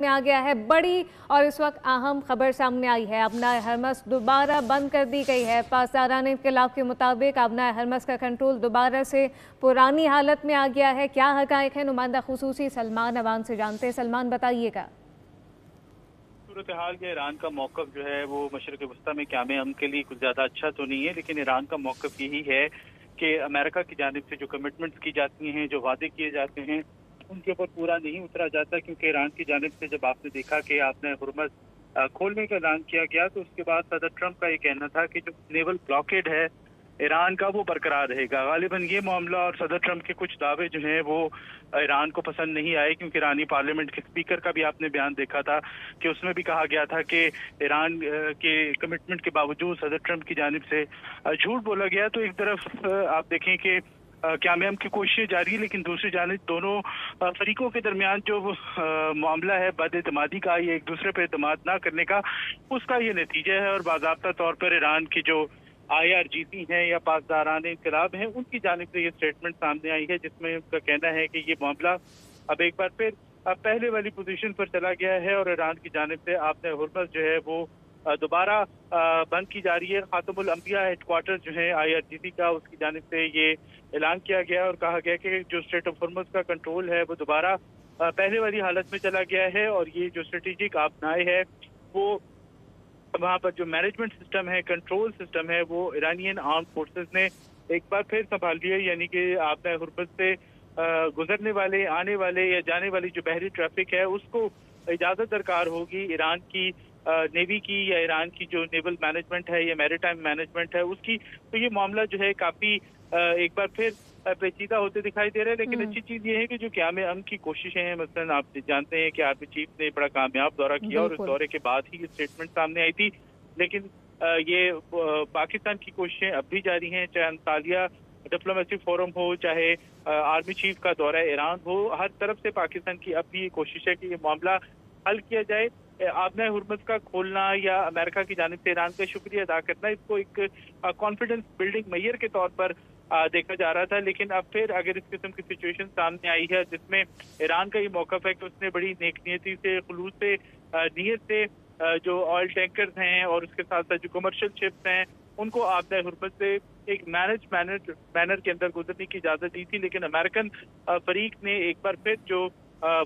में आ गया है बड़ी और इस वक्त अहम खबर सामने आई है। अबना हरमस दोबारा बंद कर दी गई है। पासदारान इनकलाब के मुताबिक अबना हरमस का कंट्रोल दोबारा से पुरानी हालत में आ गया है। क्या हकायक है, नुमाइंदा खुसूसी सलमान अवान से जानते हैं। सलमान, बताइएगा। सूरत हाल के ईरान का मौक़िफ़ जो है वो मशरिक़ वस्ता में क़याम अमन के लिए कुछ ज़्यादा अच्छा तो नहीं है, लेकिन ईरान का मौक़िफ़ यही है कि अमेरिका की जानिब से जो कमिटमेंट्स की जाती हैं, जो वादे किए जाते हैं, उनके ऊपर पूरा नहीं उतरा जाता। क्योंकि ईरान की जानिब से जब आपने देखा कि आपने हुर्मुज़ खोलने का ऐलान किया गया, तो उसके बाद सदर ट्रंप का ये कहना था कि जो नेवल ब्लॉकेड है ईरान का, वो बरकरार रहेगा। गालिबन ये मामला और सदर ट्रंप के कुछ दावे जो हैं वो ईरान को पसंद नहीं आए, क्योंकि ईरानी पार्लियामेंट के स्पीकर का भी आपने बयान देखा था कि उसमें भी कहा गया था कि ईरान के कमिटमेंट के बावजूद सदर ट्रंप की जानिब से झूठ बोला गया। तो एक तरफ आप देखें कि क़याम की कोशिशें जारी है, लेकिन दूसरी जानिब दोनों फरीकों के दरमियान जो मामला है बद-एतमादी का, ये एक दूसरे पर एतमाद ना करने का, उसका ये नतीजा है। और बाज़ाब्ता तौर पर ईरान की जो IRGC हैं या पासदारान इनकलाब हैं, उनकी जानिब से ये स्टेटमेंट सामने आई है, जिसमें उनका कहना है कि ये मामला अब एक बार फिर पहले वाली पोजीशन पर चला गया है और ईरान की जानिब से आपने हुर्मुज़ जो है वो दोबारा बंद की जा रही है। खातमुल अंबिया हेडक्वार्टर जो है IRGC का, उसकी जानिब से ये ऐलान किया गया और कहा गया कि जो स्ट्रेट ऑफ हुर्मुज़ का कंट्रोल है वो दोबारा पहले वाली हालत में चला गया है। और ये जो स्ट्रेटेजिक आपनाए है वो वहाँ पर जो मैनेजमेंट सिस्टम है, कंट्रोल सिस्टम है, वो ईरानियन आर्म फोर्सेस ने एक बार फिर संभाल लिया। यानी कि आपने हुर्मुज़ से गुजरने वाले, आने वाले या जाने वाली जो बहरी ट्रैफिक है, उसको इजाज़त दरकार होगी ईरान की नेवी की या ईरान की जो नेवल मैनेजमेंट है या मैरीटाइम मैनेजमेंट है उसकी। तो ये मामला जो है काफ़ी एक बार फिर पेचीदा होते दिखाई दे रहे हैं। लेकिन अच्छी चीज़ ये है कि जो क़याम अमन की कोशिशें हैं, मसलन आप जानते हैं कि आर्मी चीफ ने बड़ा कामयाब दौरा किया और उस दौरे के बाद ही ये स्टेटमेंट सामने आई थी। लेकिन ये पाकिस्तान की कोशिशें अब भी जारी हैं, चाहे अंतालिया डिप्लोमेसी फोरम हो, चाहे आर्मी चीफ का दौरा ईरान हो, हर तरफ से पाकिस्तान की अब भी कोशिश है कि ये मामला हल किया जाए। आपने हुर्मुज़ का खोलना या अमेरिका की जानिब से ईरान का शुक्रिया अदा करना, इसको एक कॉन्फिडेंस बिल्डिंग मैयर के तौर पर देखा जा रहा था। लेकिन अब फिर अगर इस किस्म की सिचुएशन सामने आई है जिसमें ईरान का ये मौक़िफ़ है कि उसने बड़ी नेकनीयती से, खुलूस से, नीयत से जो ऑयल टैंकर्स हैं और उसके साथ साथ जो कमर्शियल शिप्स हैं, उनको आपने हुर्मुज़ से एक मैनर के अंदर गुजरने की इजाज़त दी थी। लेकिन अमेरिकन फरीक ने एक बार फिर जो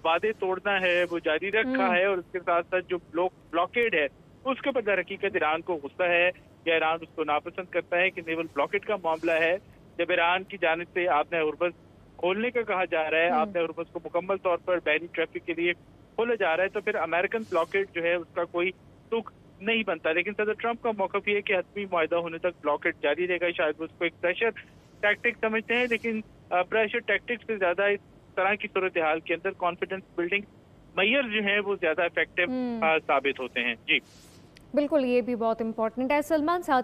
वादे तोड़ना है वो जारी रखा है और उसके साथ साथ जो ब्लॉकेड है उसके ऊपर दर हकीकत ईरान को गुस्सा है या ईरान उसको नापसंद करता है कि नेवल ब्लॉकेड का मामला है। जब ईरान की जानिब से आपने हुर्मुज़ खोलने का कहा जा रहा है, आपने हुर्मुज़ को मुकम्मल तौर पर बहरी ट्रैफिक के लिए खोला जा रहा है, तो फिर अमेरिकन ब्लॉकेड जो है उसका कोई सुख नहीं बनता। लेकिन सदर ट्रंप का मौक़िफ़ ये है कि हतमी मुआहदा होने तक ब्लॉकेड जारी रहेगा। शायद वो उसको एक प्रेशर टैक्टिक समझते हैं, लेकिन प्रेशर टैक्टिक्स से ज़्यादा इस तरह की सूरत हाल के अंदर कॉन्फिडेंस बिल्डिंग मैयर जो है वो ज़्यादा इफेक्टिव साबित होते हैं। जी बिल्कुल, ये भी बहुत इंपॉर्टेंट है। सलमान, साथ ही